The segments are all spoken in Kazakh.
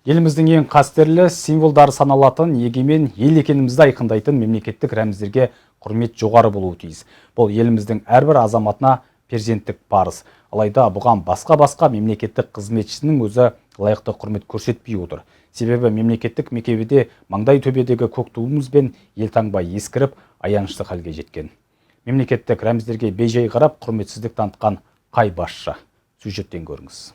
Еліміздің ең қастерлі символдары саналатын егемен ел екенімізді айқындайтын мемлекеттік рәміздерге құрмет жоғары болуы тиіс. Бұл еліміздің әрбір азаматына перзенттік парыз. Алайда бұған басқа мемлекеттік қызметшінің өзі лайықты құрмет көрсетпей отыр. Себебі мемлекеттік мекемеде маңдай төбедегі көк туымыз бен елтаңба ескіріп, аянышты халге жеткен. Мемлекеттік рәміздерге бейжай қарап құрметсіздік танытқан қай басшы? Сюжеттен көріңіз.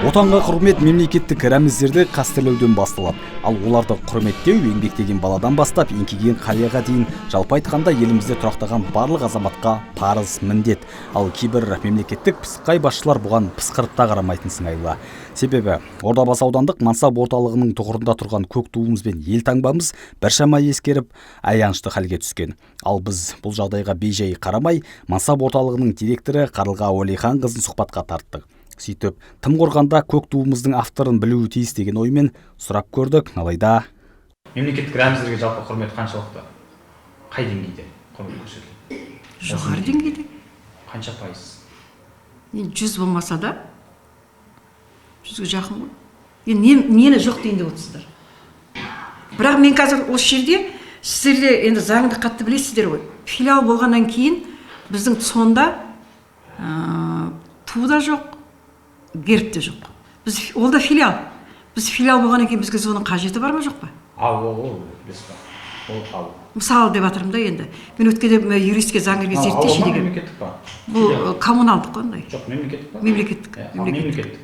Отанға құрмет мемлекеттік рәміздерді қастерлеуден басталады. Ал оларды құрметтеу еңбектеген баладан бастап еңкейген қарияға дейін жалпы айтқанда елімізде тұрақтаған барлық азаматқа парыз, міндет. Ал кейбір мемлекеттік пысықай басшылар бұған пысқырып қарамайтын сыңайлы. Себебі Ордабасы аудандық мансап орталығының тұғырында тұрған көк туымыз бен елтаңбамыз біршама ескеріп, аянышты халге түскен. Ал біз бұл жағдайға бейжай қарамай, мансап орталығының директоры Қарылға Уәлиханқызын сұхбатқа тарттық. Сөйтіп, тым құрғанда көк туымыздың авторын білуі тиіс деген оймен сұрап көрдік, алайда мемлекеттік рәміздерге жалпы құрмет қаншалықты? Қай деңгейде құрмет көрсетіледі? Жоғары деңгейде. Қанша пайыз? 100 болмаса да 100-ге жақын ғой. Енді нені жоқ дейін деп отырсыздар. Бірақ мен қазір осы жерде сіздер енді заңды қатты білесіздер ғой. Филиал болғаннан кейін біздің сонда ту да жоқ, герб те жоқ. Ол да филиал. Біз филиал болғаннан кейін бізге соның қажеті бар ма жоқ па? Ол Мысалы деп жатырмын да енді. Мен өткенде юристке заңгерге зерттеші деген. Мемлекеттік па? Бұл коммуналдық қой ондай. Жоқ, мемлекеттік па? Мемлекеттік. Мемлекеттік.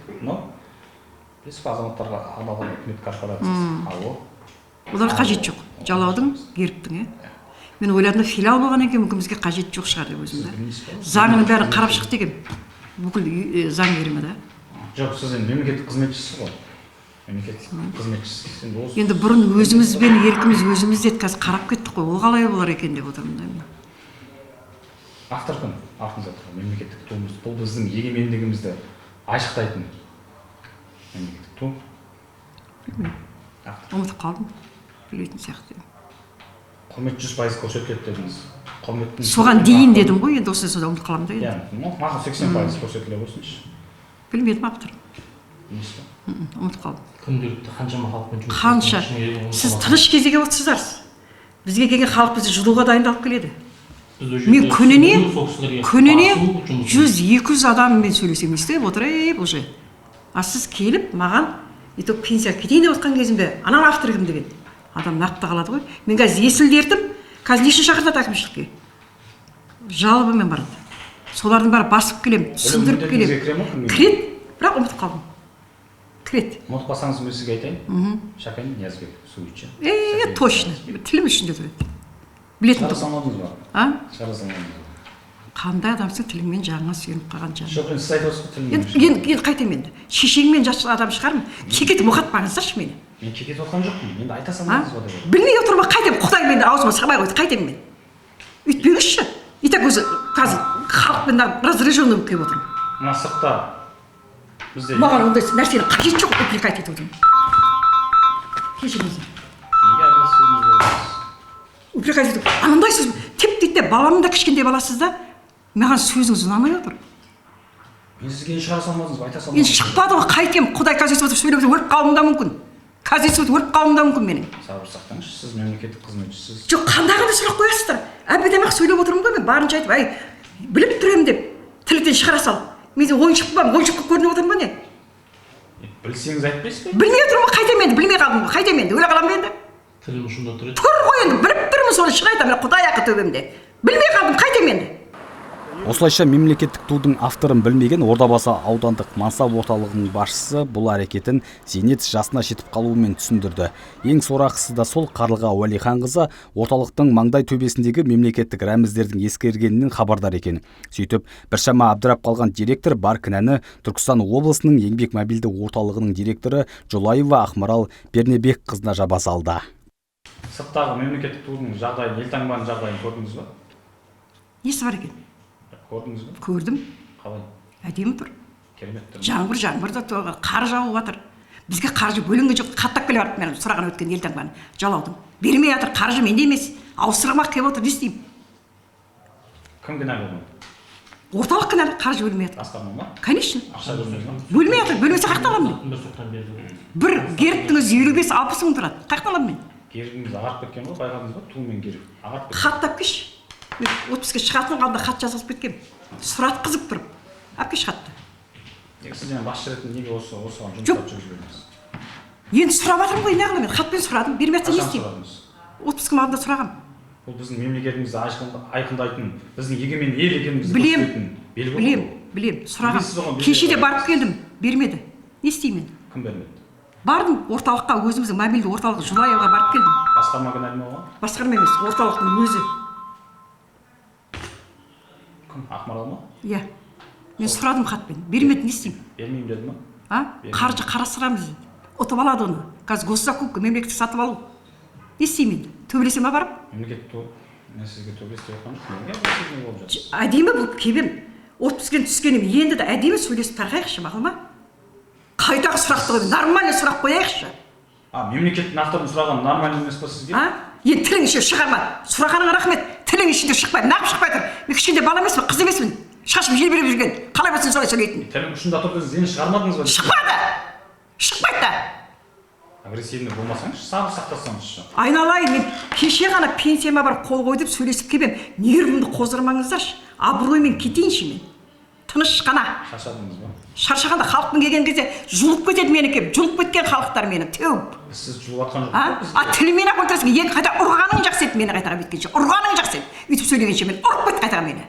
Білесіз ба, азаматтарға арналған үкімет корпорациясы. Олар қажет жоқ. Жалаудың, гербтің. Мен ойладым, филиал болғаннан кейін мүмкін бізге қажет жоқ шығар деп өзімді. Заңның бәрін қарап шық деген. Бүкіл заңгеріме да. Жоқ, сіз енді мемлекеттік қызметшісіз ғой. Мемлекеттік қызметшісіз. Енді бұрын өзімізбен еркіміз өзіміз деді, қазір қарап кеттік қой. Ол қалай болар екен деп отырмын да. Автор кім? Артыңызда тұрған мемлекеттік туымыз. Бұл біздің егемендігімізді айшықтайтын мемлекеттік ту. Ұмытып қалдым. Білетін сияқты. Құрмет 100% көрсетіледі дедіңіз. Соған дейін дедім ғой, енді осы сода ұмытып қаламын да енді. Маған 80% көрсетіле қойсыншы. Білмедім автор. Білмейсіз ба? Ұмытып қалдым. Күнделікті қаншама халықпен жұмыс. Қанша? Сіз тыныш кезеге отырсыздарсыз. Бізге келген халық бізді жұлуға дайындалып келеді. Мен күніне 100-200 адаммен сөйлесем істеп отырып уже. А сіз келіп маған итоп пенсия кетейін деп отқан кезімде анан автор кім деген адам нақты қалады ғой. Мен қазір есілдердім. Қазір неше шақыртады әкімшілікке? Жалобымен барады. Солардың бәрі басып келем, түсіндіріп келем. Кірет, бірақ ұмытып қалдым. Кірет. Ұмытып қалсаңыз мен сізге айтайын. Шәкен Ниязбек Суичи. Точно. Тілім ішінде тұрады. Білетін тұғым. Шарасаңладыңыз ба? Шарасаңладыңыз ба? Қандай адамсың тіліңмен жағыңа сүйеніп қалған жан. Жоқ, сіз айтып отырсыз тіліңмен. Енді қайтайын енді. Шешеңмен жас адам шығармын. Кекетіп мұқатпаңыздаршы мені. Мен кекетіп отқан жоқпын. Енді айта салмаңыз ба деп. Білмей отырма, қайтайын. Құдай менде аузыма салмай қойды, қайтайын мен. Үйтпеңізші. Итак өзі қазір халықпен разряженный болып келіп отырмын. Мына сыртта бізде маған ондай нәрсені қажет жоқ упрекать етіп отырмын. Кешіріңіздер. Неге агрессивный боласыз? Упрекать етіп, анандай сөз теп-тетте баламын да кішкентай баласыз да, маған сөзіңіз ұнамай отыр. Мен сізге шығара салмадыңыз ба, айта салмадыңыз ба? Мен шықпады ғой, қайтем, Құдай қазір өтіп сөйлеп өліп қалуым да мүмкін. Қазір өліп қалуым да мүмкін менің. Сабыр сақтаңызшы, сіз мемлекеттік қызметшісіз. Жоқ, қандағыны сұрақ қоясыздар. Әбден-ақ сөйлеп отырмын ғой мен, барынша айтып, біліп тұр деп, тілден шығара сал. Мен ойыншық па, ойыншыққа көрініп отырмын ба не? Білсеңіз айтпайсыз ба? Білмей отырмын ғой, қайтем енді, білмей қалдым ғой, қайтем енді, өле қаламын енді. Тілім ұшында тұр еді. Тұр ғой енді, біліп тұрмын соны шыға айтамын, Құдай ақы төбемде. Білмей қалдым, қайтем енді. Осылайша мемлекеттік тудың авторын білмеген Ордабасы аудандық мансап орталығының басшысы бұл әрекетін зейнет жасына жетіп қалуымен түсіндірді. Ең сорақысы да сол Қарылға Уәлиханқызы орталықтың маңдай төбесіндегі мемлекеттік рәміздердің ескергенінен хабардар екен. Сөйтіп, біршама абдырап қалған директор бар кінәні Түркістан облысының еңбек мобильді орталығының директоры Жолаева Ақмарал Пернебек қызына жаба салды. Сырттағы мемлекеттік тудың жағдайын, елтаңбаның жағдайын көрдіңіз ба? Несі бар екен? көрдіңіз бе? Көрдім. Қалай? Әдемі тұр. Керемет тұр. Жаңбыр да тұр, қар жауып жатыр. Бізге қаржы бөлінген жоқ, қаттап келе барып мен сұраған өткен елтаңбаны жалаудым. Бермей жатыр, қаржы менде емес. Ауыстырмақ келіп отыр, не істеймін? Кім кінә болмайды? Орталық кінәлі, қаржы бөлмей жатыр. Басқарма ма? Конечно. Ақша бөлмей ма? Бөлмей жатыр, бөлмесе қаяқтан аламын мен? Бір соқтан берді. Бір гербтің өзі 55-60 мың тұрады. Қаяқтан аламын мен? Гербіңіз ағарып кеткен ғой, байқадыңыз ба? Ту мен герб. Ағарып кеткен. Хаттап келші. Мен отпуске шығатын қалда хат жазып кеткем. Сұратқызып тұрып. Алып келші хатты. Сізден басшы ретінде неге осыған жұмыс Жоқ. жасап жүрміз? Енді сұрап жатырмын ғой, неғылам мен? Хатпен сұрадым, бермей жатса не Қашан істеймін? сұрадыңыз? Отпускім алдында сұрағам. Бұл біздің мемлекетімізді айқындайтын, біздің егемен ел екенімізді көрсететін белгі ғой. Білем, Білесіз сұрағам. оған, Кеше де бермеді. барып келдім, бермеді. Не істеймін? Кім бермеді? Бардым орталыққа, өзіміздің мобильді орталық Жулаевға барып келдім. Басқарма кінәлі ме оған? Басқарма емес, орталықтың өзі. Кім? Ақмарал ма? Иә. Мен сұрадым хатпен, бермеді, не істеймін? Бермеймін деді ма? Қаржы қарастырамыз дейді. Ұтып алады оны. Қазір госзакупка, мемлекеттік сатып алу. Не істеймін? Төбелесем барып? Мемлекет мен сізге төбелес деп жатқан жоқпын. Неге төбелес болып жатыр? Әдемі болып кебем. Отпускен түскенім енді де әдемі сөйлесіп тарқайықшы, мақұл ма? Қайдағы сұрақты қойып, нормальный сұрақ қояйықшы. Мемлекеттің авторын сұраған нормальный емес па сізге? Енді тілің ішінде шығарма. Сұрағаныңа рахмет. Тілің ішінде шықпай, нағып шықпай тұр. Мен кішкентай бала емеспін, қыз емеспін. Шашым желбіреп жүрген. Қалай болсын солай сөйлейтін. Тілің ұшында тұр дедіңіз, енді шығармадыңыз ба? Шықпады. Шықпайды да. Агрессивный болмасаңыз, сабыр сақтасаңызшы. Айналайын, мен кеше ғана пенсияма барып қол қойдып сөйлесіп келем. Нервімді қоздырмаңыздаршы. Абыроймен кетейінші мен. Тыныш қана. Шаршадыңыз ба? Шаршағанда халықтың келген кезде жұлып кетеді мені кеп. Жұлып кеткен халықтар мені. Теуіп. Сіз жұлып атқан жоқсыз. Тілімен ақ өлтіресің. Ең қайта ұрғаның жақсы еді мені қайтаға бүйткенше. Ұрғаның жақсы еді. Үйтіп сөйлегенше мен ұрып кет қайтаға мені.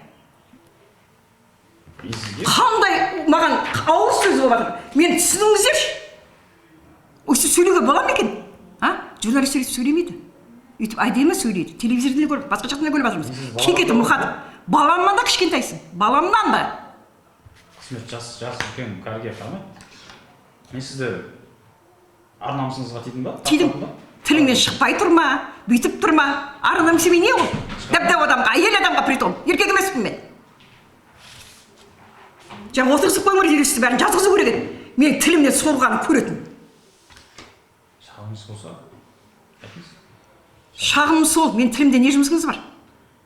Қандай маған ауыр сөз болып жатыр. Мен түсініңіздерші. Өйстіп сөйлеуге бола ма екен? Журналист сөйтіп сөйлемейді. Үйтіп әдемі сөйлейді. Телевизорда көріп, басқа жақтан көріп жатырмыз. Кекеті мұқатып. Баламнан да кішкентайсың. Баламнан да. Қызмет жас үлкен кәріге қарамайды. Мен сізді ар намысыңызға тидім ба? Тидім. Тіліңнен шықпай тұрма, бүйтіп тұрма. Ар намысыме не ол? Дәп-дәу адамға, әйел адамға притом. Еркек емеспін мен. Жаңа отырғызып қоймыр елесті бәрін жазғызу керек еді. Мен тілімнен соғанын көретін. Шағымыз болса, айтыңыз. Шағымым сол, мен тілімде не жұмысыңыз бар?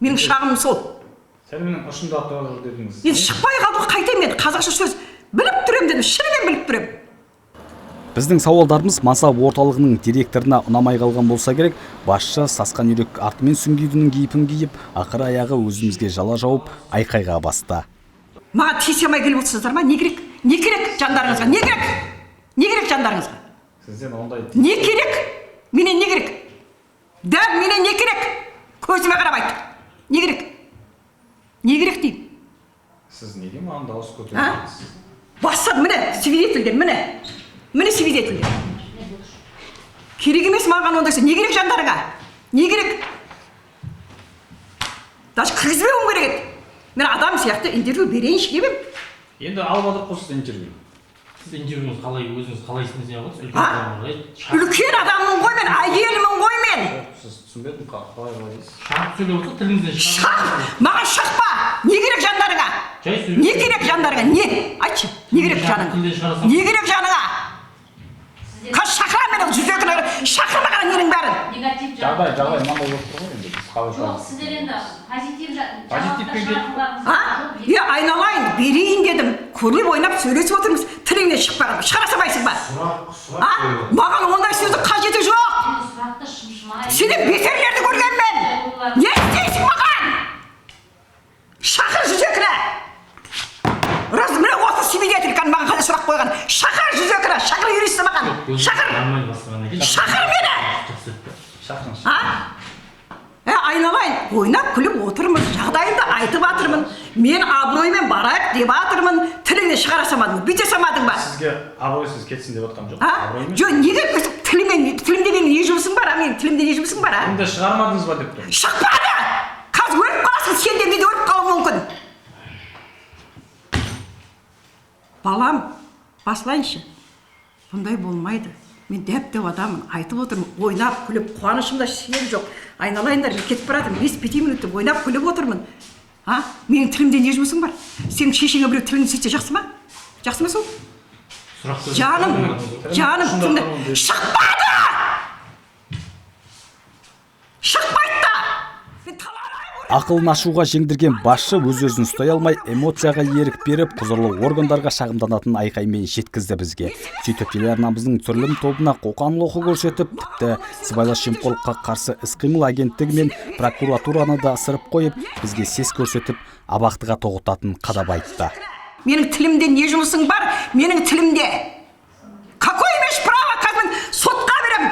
Менің шағымым сол. Сәлемнің ұшында тұр дедіңіз. Енді шықпай қалды, қайтайын мен қазақша сөз біліп тұрем дедім, шынымен біліп тұрем. Біздің сауалдарымыз мансап орталығының директорына ұнамай қалған болса керек, басшы сасқан үйрек артымен сүңгидің кейпін киіп, ақыры аяғы өзімізге жала жауып, айқайға басты. Маған тиісе алмай келіп отырсыздар ма? Не керек? Не керек жандарыңызға? Не керек? Не керек жандарыңызға? Сізден ондай... Не керек? Менен не керек? Дәл менен не керек? Көзіме қарап айт. Не керек? Не керек деймін? Сіз неге маған дауыс көтердіңіз? Бастады, міне, свидетельдер, міне. Міне свидетельдер. Керек емес маған ондайсы. Не керек жандарыңа? Не керек? Даже кіргізбеуім керек еді. Мен адам сияқты интервью берейінші деп ем. Енді алып отырып қойсыз интервью. Сіз интервьюңыз қалай, өзіңіз қалайсыз не қыласыз? Үлкен адаммын ғой мен, әйелімін ғой мен. Сіз түсінбедім, қалай дейсіз? Шағып сөйлеп отырса тіліңізден Шақ! Маған шақпа! Не керек жандарыңа? Не керек жандарыңа? Не? Айтшы, не керек жаныңа? Не керек жаныңа? Қаш шақыра мені жүзекіне шақырмаған ненің бәрін. Жағдай, мынандай болып тұр ғой енді. Жоқ, сіздер енді Е, айналайын, берейін дедім. Көңіл ойнап сөйлесіп отырмыз. Тіліңнен шықпаған. Шығара салмайсың ба? Маған ондай сөздің қажеті жоқ. Сенен бетерлерді көргенмен. Не істейсің маған? Шақыр жүзекіне. Раз міне осы свидетельканы маған қалай сұрақ қойған. Шақыр жүзекіне, шақыр юристі маған. Шақыр. Шақыр мені. Шақырыңыз. Айналайын, ойнап күліп отырмын, жағдайымды айтып жатырмын. Мен абыроймен барайық деп жатырмын. Тіліңнен шығара салмадың, бүйте салмадың ба? Сізге абыройсыз кетсін деп жатқан жоқ. Абыроймен. Жоқ, неге тілімде менің не жұмысың бар, менің тілімде не жұмысың бар? Енді шығармадыңыз ба деп тұр. Шықпады! Қазір өліп қаласың, сен де өліп қалуың мүмкін. Балам, басылайыншы. Бұндай болмайды. Мен дәп-дәу адамын, айтып отырмын, ойнап, күліп, қуанышымда шек жоқ. Айналайындар, мен кетіп баратырмын, 5-5 минутты ойнап, күліп отырмын. Менің тілімде не жұмысың бар? Сенің шешеңе біреу тіліңді сөйтсе жақсы ма? Жақсы ма сол? Жаным, тіліңді шықпады! Шықпайды да! Ақылын ашуға жеңдірген басшы өз-өзін ұстай алмай, эмоцияға ерік беріп, құзырлы органдарға шағымданатын айқаймен жеткізді бізге. Сөйтіп телеарнамыздың түсірілім тобына қоқан-лоққы көрсетіп, тіпті сыбайлас жемқорлыққа қарсы іс-қимыл агенттігі мен прокуратураны да ысырып қойып, бізге сес көрсетіп, абақтыға тоғытатын қадап айтты. Менің тілімде не жұмысың бар? Менің тілімде. Какой имеешь право? Как мен сотқа берем,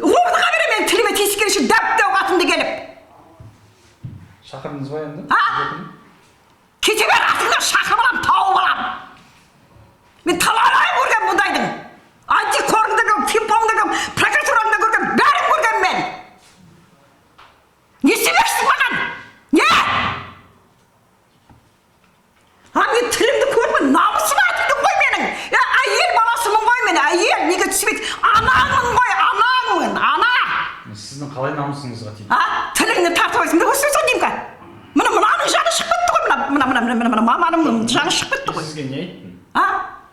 орынға берем, менің тіліме тиіскенше дәп-дәу қатынды келіп. Шақырдыңыз ба енді? Кете бер, атыңнан шақырып алам, тауып алам. Мен талай көрген мұндайдың. Антикорыңды көргем, пинг-поңды көргем, прокуратураңды көргем, бәрін көргем мен. Не істемексің маған? Не? Мен тілімді көрмін, намысыма айтылдың ғой менің. Әйел баласымын ғой мен, әйел, неге түсіп ет? Анаңмын ғой, анаңмын, ана. Сіздің қалай намысыңызға тиді? Тіліңді тартып айсың, өсіп сол деймін ка? Мынаның жаны шығып кетті ғой, маманың жаны шығып кетті ғой. Сізге не айттың?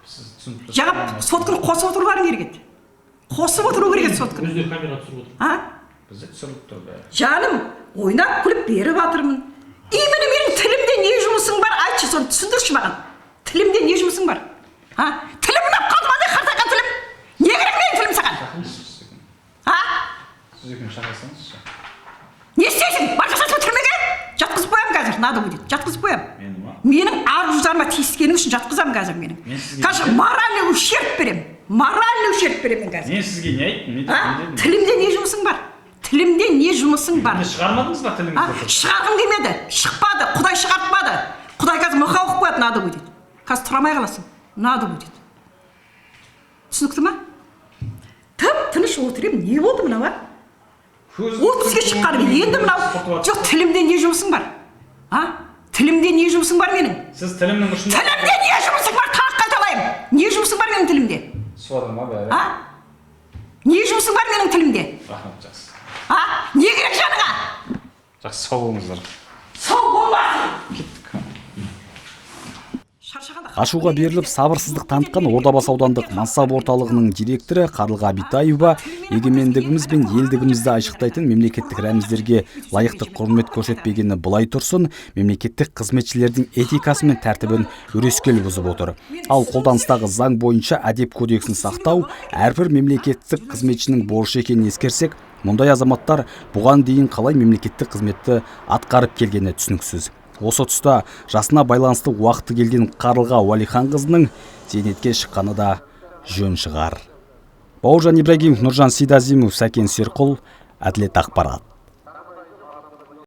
Сіз түсініп тұрсыз. Жаңа сотканы қосып отыруларың керек еді. Қосып отыру керек еді сотканы. Өздері камера түсіріп отыр. Бізде түсіріліп тұр бәрі. Жаным, ойнап күліп беріп жатырмын. Именно менің тілімде не жұмысың бар? Айтшы, соны түсіндірші маған. Тілімде не жұмысың бар? Тілім ұнап қалды ма, не қартайған тілім? Не керек менің тілім саған? Сіз екеуін шақырсаңызшы. Не істейсің? Барқасатып түрмеге? Жатқызып қоямын қазір, надо будет. Жатқызып қоямын. Менің ар-жузарыма тиіскенің үшін жатқызамын қазір менің. Қазір моральный ущерб берем. Моральный ущерб берем мен қазір. Мен сізге не айттым? Тілімде не жұмысың бар? Тілімде не жұмысың бар? Шығармадыңыз ба тіліңізді? Шығарғым келмеді. Шықпады. Құдай шығартпады. Құдай қазір мұқа оқып қояды, надо будет. Қазір тұрамай қаласың. Надо будет. Түсінікті ма? Тып-тыныш отырем. Не болды мынау? Отызға шыққаным, енді мынау, жоқ, тілімде не жұмысың бар? Тілімде не жұмысың бар менің? Сіз тілімнің ұшында... Тілімде не жұмысың бар, тағы қайталайым. Не жұмысың бар менің тілімде? Суадыр ма бәрі? Не жұмысың бар менің тілімде? Рахмет, жақсы. Не керек жаныңа? Жақсы, сау болыңыздар. Сау болмасын! Кеттік. Ашуға беріліп сабырсыздық танытқан Ордабасы аудандық мансап орталығының директоры Қарлыға Абитаева егемендігіміз бен елдігімізді айшықтайтын мемлекеттік рәміздерге лайықты құрмет көрсетпегені былай тұрсын, мемлекеттік қызметшілердің этикасы мен тәртібін өрескел бұзып отыр. Ал қолданыстағы заң бойынша әдеп кодексін сақтау әрбір мемлекеттік қызметшінің борышы екенін ескерсек, мұндай азаматтар бұған дейін қалай мемлекеттік қызметті атқарып келгені түсініксіз. Осы тұста жасына байланысты уақыты келген Қарлыға Уәлиханқызының зейнетке шыққаны да жөн шығар. Бауыржан Ибрагимов, Нұржан Сейдазимов, Сәкен Серқұл, Әділет ақпарат.